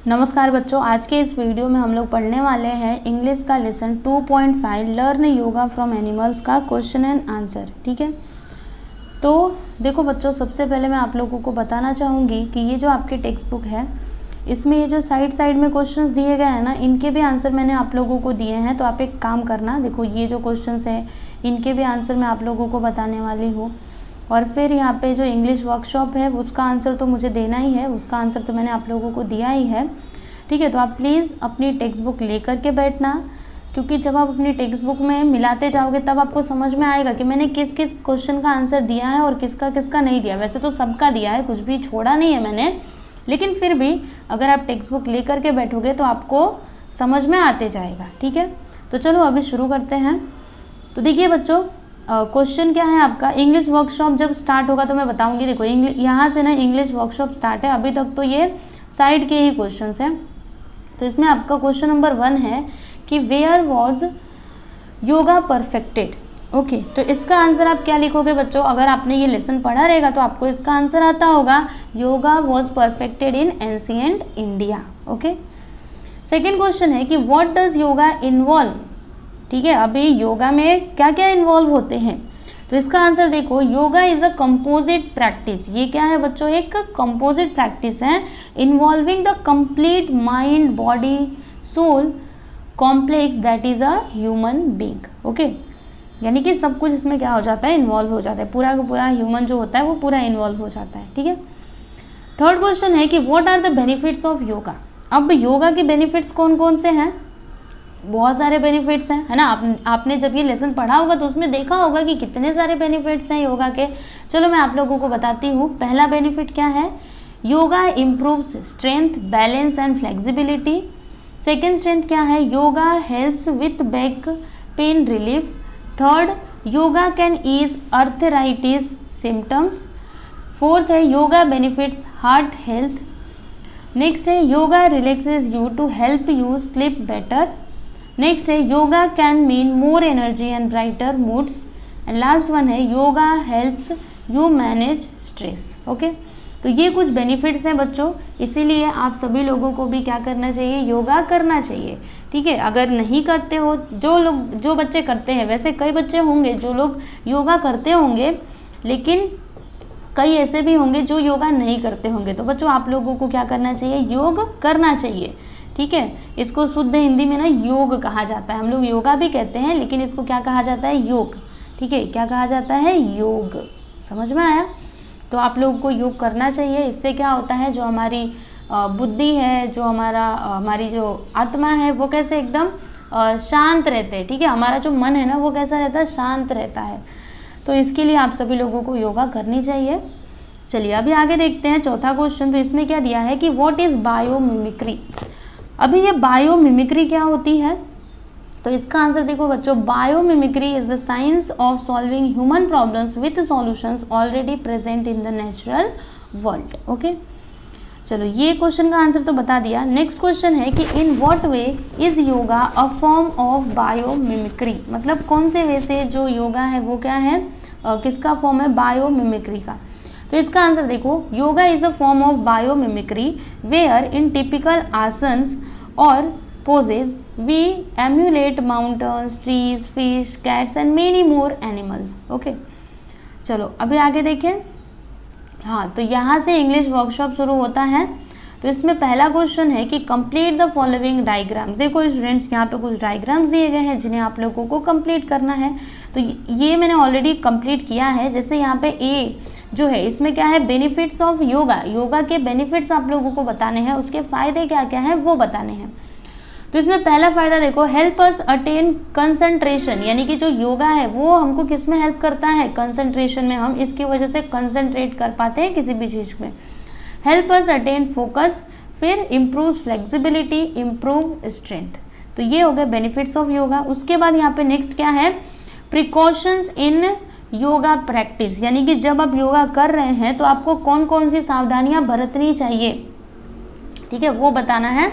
नमस्कार बच्चों, आज के इस वीडियो में हम लोग पढ़ने वाले हैं इंग्लिश का lesson 2.5 learn yoga from animals का क्वेश्चन एंड आंसर। ठीक है, तो देखो बच्चों, सबसे पहले मैं आप लोगों को बताना चाहूँगी कि ये जो आपकी टेक्स्ट बुक है, इसमें ये जो साइड में क्वेश्चंस दिए गए हैं ना, इनके भी आंसर मैंने आप लोगों को दिए हैं। तो आप एक काम करना, देखो ये जो क्वेश्चंस हैं इनके भी आंसर मैं आप लोगों को बताने वाली हूँ। और फिर यहाँ पे जो इंग्लिश वर्कशॉप है उसका आंसर तो मुझे देना ही है, उसका आंसर तो मैंने आप लोगों को दिया ही है। ठीक है, तो आप प्लीज़ अपनी टेक्स्ट बुक ले करके बैठना, क्योंकि जब आप अपनी टेक्स्ट बुक में मिलाते जाओगे तब आपको समझ में आएगा कि मैंने किस किस क्वेश्चन का आंसर दिया है और किसका किसका नहीं दिया। वैसे तो सबका दिया है, कुछ भी छोड़ा नहीं है मैंने, लेकिन फिर भी अगर आप टेक्स्ट बुक ले करके बैठोगे तो आपको समझ में आते जाएगा। ठीक है, तो चलो अभी शुरू करते हैं। तो देखिए बच्चों, क्वेश्चन क्या है आपका, इंग्लिश वर्कशॉप जब स्टार्ट होगा तो मैं बताऊंगी। देखो यहाँ से ना इंग्लिश वर्कशॉप स्टार्ट है, अभी तक तो ये साइड के ही क्वेश्चंस हैं। तो इसमें आपका क्वेश्चन नंबर 1 है कि where was yoga perfected. Okay, तो इसका आंसर आप क्या लिखोगे बच्चों, अगर आपने ये लेसन पढ़ा रहेगा तो आपको इसका आंसर आता होगा, yoga was perfected in ancient India. Okay, second question है कि व्हाट डज योगा इन्वॉल्व। ठीक है, अभी योगा में क्या क्या इन्वॉल्व होते हैं, तो इसका आंसर देखो, yoga is a composite practice. ये क्या है बच्चों, एक कंपोजिट प्रैक्टिस है involving the complete mind body soul complex that is a human being. Okay, यानी कि सब कुछ इसमें क्या हो जाता है, इन्वॉल्व हो जाता है, पूरा का पूरा ह्यूमन जो होता है वो पूरा इन्वॉल्व हो जाता है। ठीक है, थर्ड क्वेश्चन है कि what are the benefits of yoga. अब योगा के बेनिफिट्स कौन कौन से हैं, बहुत सारे बेनिफिट्स हैं, है ना। आपने जब ये लेसन पढ़ा होगा तो उसमें देखा होगा कि कितने सारे बेनिफिट्स हैं योगा के। चलो मैं आप लोगों को बताती हूँ। पहला बेनिफिट क्या है, yoga improves strength, balance and flexibility. Second strength क्या है, yoga helps with back pain relief. Third, yoga can ease arthritis symptoms. Fourth है, yoga benefits heart health. Next है, yoga relaxes you to help you sleep better. Next है, yoga can mean more energy and brighter moods. And last one है, yoga helps you manage stress. Okay, तो ये कुछ benefits हैं बच्चों, इसीलिए आप सभी लोगों को भी क्या करना चाहिए, योगा करना चाहिए। ठीक है, अगर नहीं करते हो, जो बच्चे करते हैं, वैसे कई बच्चे होंगे जो लोग योगा करते होंगे, लेकिन कई ऐसे भी होंगे जो योगा नहीं करते होंगे। तो बच्चों आप लोगों को क्या करना चाहिए, योग करना चाहिए। ठीक है, इसको शुद्ध हिंदी में ना योग कहा जाता है, हम लोग योगा भी कहते हैं, लेकिन इसको क्या कहा जाता है, योग। ठीक है, क्या कहा जाता है, योग। समझ में आया। तो आप लोगों को योग करना चाहिए। इससे क्या होता है, जो हमारी बुद्धि है, जो हमारी जो आत्मा है, वो कैसे एकदम शांत रहते हैं। ठीक है, हमारा जो मन है ना वो कैसा रहता है, शांत रहता है। तो इसके लिए आप सभी लोगों को योगा करनी चाहिए। चलिए अभी आगे देखते हैं चौथा क्वेश्चन। तो इसमें क्या दिया है कि व्हाट इज बायोमिमिक्री। अभी ये बायोमिमिक्री क्या होती है, तो इसका आंसर देखो बच्चों, biomimicry is the science of solving human problems with solutions already present in the natural world. Okay, चलो ये क्वेश्चन का आंसर तो बता दिया। नेक्स्ट क्वेश्चन है कि in what way is yoga a form of biomimicry. मतलब कौन से वे से जो योगा है वो क्या है, किसका फॉर्म है, बायोमिमिक्री का। तो इसका आंसर देखो, yoga is a form of biomimicry wherein typical asanas और poses we emulate mountains, trees, fish, cats and many more animals. Okay, चलो अभी आगे देखें। हाँ, तो यहाँ से इंग्लिश वर्कशॉप शुरू होता है। तो इसमें पहला क्वेश्चन है कि कंप्लीट द फॉलोइंग डायग्राम्स। देखो स्टूडेंट्स, यहाँ पे कुछ डायग्राम्स दिए गए हैं जिन्हें आप लोगों को कंप्लीट करना है। तो ये मैंने ऑलरेडी कंप्लीट किया है। जैसे यहाँ पे ए जो है, इसमें क्या है, बेनिफिट्स ऑफ योगा। योगा के बेनिफिट्स आप लोगों को बताने हैं, उसके फायदे क्या क्या हैं वो बताने हैं। तो इसमें पहला फायदा देखो, हेल्प अस अटेन कंसंट्रेशन, यानी कि जो योगा है वो हमको किस में हेल्प करता है, कंसंट्रेशन में। हम इसकी वजह से कंसंट्रेट कर पाते हैं किसी भी चीज़ में। हेल्प अस अटेन फोकस, फिर इम्प्रूव फ्लेक्सिबिलिटी, इम्प्रूव स्ट्रेंथ। तो ये हो गए बेनिफिट्स ऑफ योगा। उसके बाद यहाँ पे नेक्स्ट क्या है, प्रिकॉशंस इन योगा प्रैक्टिस, यानी कि जब आप योगा कर रहे हैं तो आपको कौन कौन सी सावधानियां बरतनी चाहिए। ठीक है, वो बताना है।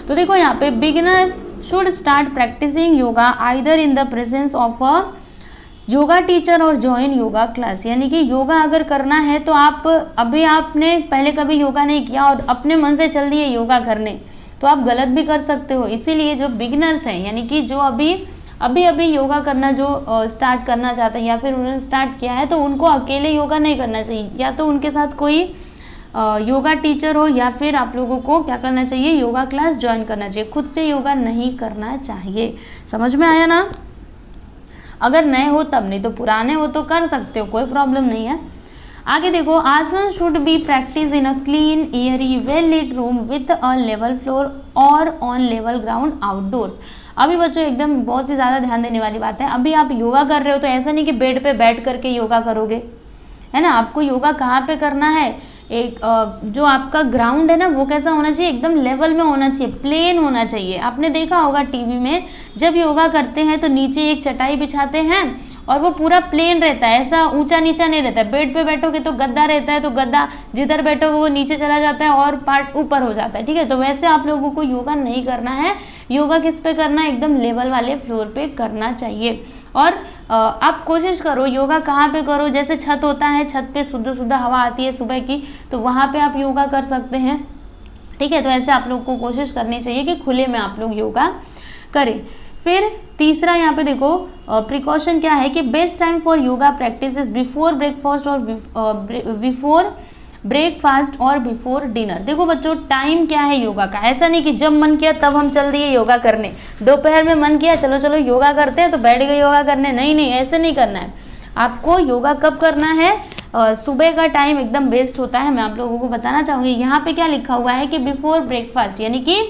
तो देखो यहाँ पे beginners should start practising yoga either in the presence of a yoga teacher और ज्वाइन योगा क्लास, यानी कि योगा अगर करना है तो आप अभी आपने पहले कभी योगा नहीं किया और अपने मन से चल दिए योगा करने, तो आप गलत भी कर सकते हो। इसीलिए जो बिगिनर्स हैं, यानी कि जो अभी अभी योगा करना जो स्टार्ट करना चाहते हैं या फिर उन्होंने स्टार्ट किया है, तो उनको अकेले योगा नहीं करना चाहिए, या तो उनके साथ कोई योगा टीचर हो या फिर आप लोगों को क्या करना चाहिए, योगा क्लास ज्वाइन करना चाहिए। खुद से योगा नहीं करना चाहिए। समझ में आया ना? अगर नए हो तब, नहीं तो पुराने हो तो कर सकते हो, कोई प्रॉब्लम नहीं है। आगे देखो, asana should be practice in a clean airy well lit room with a level floor और ऑन लेवल ग्राउंड आउटडोर्स। अभी बच्चों एकदम बहुत ही ज़्यादा ध्यान देने वाली बात है, अभी आप योगा कर रहे हो तो ऐसा नहीं कि बेड पे बैठ करके योगा करोगे, है ना। आपको योगा कहाँ पे करना है, एक जो आपका ग्राउंड है ना वो कैसा होना चाहिए, एकदम लेवल में होना चाहिए, प्लेन होना चाहिए। आपने देखा होगा टीवी में जब योगा करते हैं तो नीचे एक चटाई बिछाते हैं और वो पूरा प्लेन रहता है, ऐसा ऊंचा नीचा नहीं रहता है। बेड पे बैठोगे तो गद्दा रहता है, तो गद्दा जिधर बैठोगे वो नीचे चला जाता है और पार्ट ऊपर हो जाता है, ठीक है। तो वैसे आप लोगों को योगा नहीं करना है। योगा किस पे करना है, एकदम लेवल वाले फ्लोर पे करना चाहिए। और आप कोशिश करो योगा कहाँ पे करो, जैसे छत होता है, छत पे शुद्ध शुद्ध हवा आती है सुबह की, तो वहाँ पे आप योगा कर सकते हैं, ठीक है। तो ऐसे आप लोग को कोशिश करनी चाहिए कि खुले में आप लोग योगा करें। फिर तीसरा यहाँ पे देखो प्रिकॉशन क्या है कि best time for yoga practice is before breakfast और बिफोर ब्रेकफास्ट और बिफोर डिनर। देखो बच्चों टाइम क्या है योगा का, ऐसा नहीं कि जब मन किया तब हम चल दिए योगा करने, दोपहर में मन किया चलो चलो योगा करते हैं तो बैठ गए योगा करने, नहीं नहीं ऐसे नहीं करना है। आपको योगा कब करना है, सुबह का टाइम एकदम बेस्ट होता है। मैं आप लोगों को बताना चाहूँगी, यहाँ पे क्या लिखा हुआ है कि बिफोर ब्रेकफास्ट, यानी कि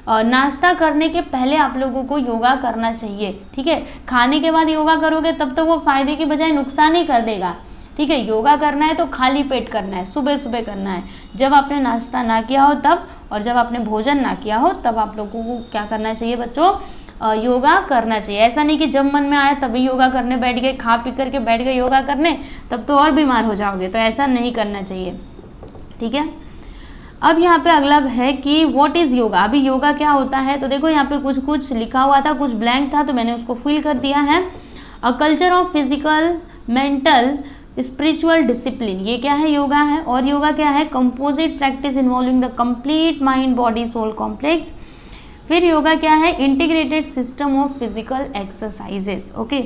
नाश्ता करने के पहले आप लोगों को योगा करना चाहिए, ठीक है। खाने के बाद योगा करोगे तब तो वो फायदे की बजाय नुकसान ही कर देगा, ठीक है। योगा करना है तो खाली पेट करना है, सुबह सुबह करना है, जब आपने नाश्ता ना किया हो तब, और जब आपने भोजन ना किया हो तब आप लोगों को क्या करना चाहिए बच्चों, योगा करना चाहिए। ऐसा नहीं कि जब मन में आया तभी योगा करने बैठ गए, खा पी करके बैठ गए योगा करने, तब तो और बीमार हो जाओगे, तो ऐसा नहीं करना चाहिए, ठीक है। अब यहाँ पे अगला है कि व्हाट इज योगा। अभी योगा क्या होता है, तो देखो यहाँ पे कुछ कुछ लिखा हुआ था, कुछ ब्लैंक था, तो मैंने उसको फिल कर दिया है। A culture of physical mental spiritual discipline, ये क्या है, योगा है। और योगा क्या है, composite practice involving the complete mind body soul complex. फिर योगा क्या है, integrated system of physical exercises. Okay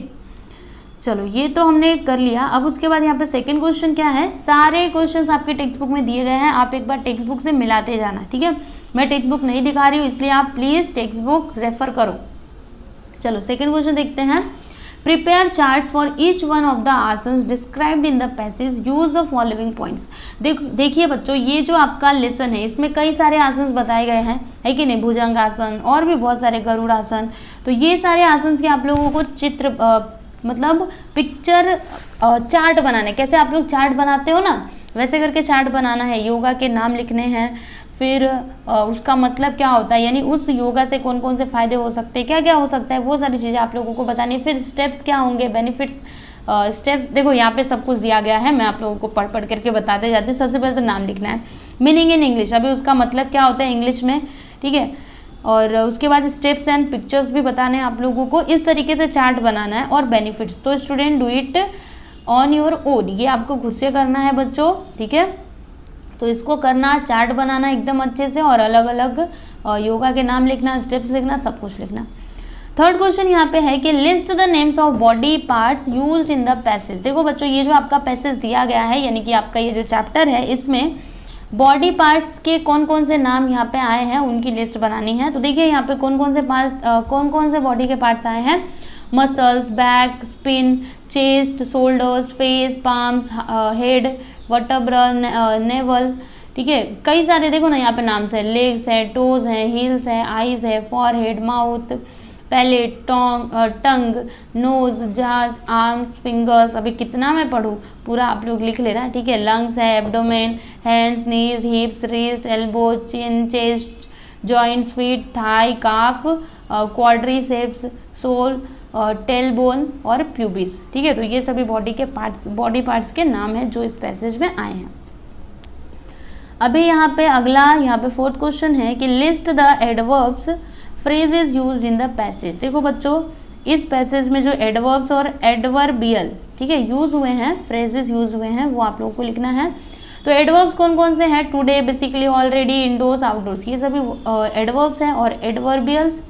चलो ये तो हमने कर लिया। अब उसके बाद यहाँ पे सेकंड क्वेश्चन क्या है, सारे क्वेश्चंस आपके टेक्स्ट बुक में दिए गए हैं, आप एक बार टेक्स्ट बुक से मिलाते जाना, ठीक है। मैं टेक्स्ट बुक नहीं दिखा रही हूँ इसलिए आप प्लीज टेक्स्ट बुक रेफर करो। चलो सेकंड क्वेश्चन देखते हैं। Prepare charts for each one of the asanas described in the passage, use the following points. देखिए बच्चों ये जो आपका लेसन है इसमें कई सारे आसन्स बताए गए हैं, है कि नहीं, भुजंग आसन और भी बहुत सारे गरुड़ आसन। तो ये सारे आसन के आप लोगों को चित्र मतलब पिक्चर चार्ट बनाने, कैसे आप लोग चार्ट बनाते हो ना वैसे करके चार्ट बनाना है। योगा के नाम लिखने हैं, फिर उसका मतलब क्या होता है, यानी उस योगा से कौन कौन से फायदे हो सकते हैं, क्या क्या हो सकता है, वो सारी चीज़ें आप लोगों को बतानी है। फिर स्टेप्स क्या होंगे, बेनिफिट्स, स्टेप्स देखो यहाँ पे सब कुछ दिया गया है, मैं आप लोगों को पढ़ पढ़ करके बताते जाते। सबसे पहले तो नाम लिखना है, मीनिंग इन इंग्लिश, अभी उसका मतलब क्या होता है इंग्लिश में, ठीक है। और उसके बाद स्टेप्स एंड पिक्चर्स भी बताने हैं आप लोगों को, इस तरीके से चार्ट बनाना है। और बेनिफिट्स तो student do it on your own, ये आपको खुद से करना है बच्चों, ठीक है। तो इसको करना, चार्ट बनाना एकदम अच्छे से, और अलग अलग योगा के नाम लिखना, स्टेप्स लिखना, सब कुछ लिखना। थर्ड क्वेश्चन यहाँ पे है कि list the names of body parts used in the passage. देखो बच्चों ये जो आपका पैसेज दिया गया है, यानी कि आपका ये जो चैप्टर है, इसमें बॉडी पार्ट्स के कौन कौन से नाम यहाँ पे आए हैं उनकी लिस्ट बनानी है। तो देखिए यहाँ पे कौन कौन से बॉडी के पार्ट्स आए हैं, muscles, back, spin, chest, shoulders, face, palms, head, vertebra, naval, ठीक है। कई सारे देखो ना यहाँ पे नाम्स है, लेग्स है, टोज है, हील्स है, आईज है, फॉरहेड, माउथ, पैलेट, टंग, नोज, जाज, आर्म्स, फिंगर्स, अभी कितना मैं पढ़ूँ, पूरा आप लोग लिख लेना, ठीक है। लंग्स है, एब्डोमेन, हैंड्स, नीज, हिप्स, रिस्ट, एल्बो, चिन, चेस्ट, जॉइंट्स, फीट, थाई, काफ, क्वाड्रीसेप्स, सोल, टेलबोन और प्यूबिस, ठीक है। तो ये सभी बॉडी पार्ट्स के नाम हैं जो इस पैसेज में आए हैं। अभी यहाँ पे फोर्थ क्वेश्चन है कि list the adverbs phrases used in the passage. देखो बच्चों इस पैसेज में जो एडवर्ब्स और एडवर्बियल, ठीक है, यूज़ हुए हैं, फ्रेजेस यूज़ हुए हैं, वो आप लोगों को लिखना है। तो एडवर्ब्स कौन कौन से हैं? Today, basically, already, indoors, outdoors, ये सभी एडवर्ब्स हैं। और एडवर्बियल्स,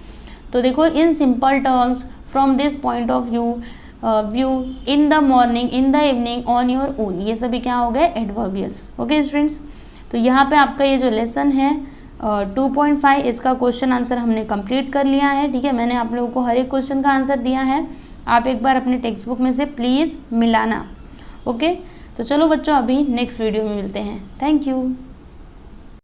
तो देखो in simple terms, from this point of view, in the morning, in the evening, on your own, ये सभी क्या हो गए? एडवर्बियल्स। ओके स्टूडेंट्स, तो यहाँ पे आपका ये जो लेसन है 2.5, इसका क्वेश्चन आंसर हमने कंप्लीट कर लिया है। ठीक है, मैंने आप लोगों को हर एक क्वेश्चन का आंसर दिया है, आप एक बार अपने टेक्स्ट बुक में से प्लीज़ मिलाना। ओके, तो चलो बच्चों, अभी नेक्स्ट वीडियो में मिलते हैं। Thank you.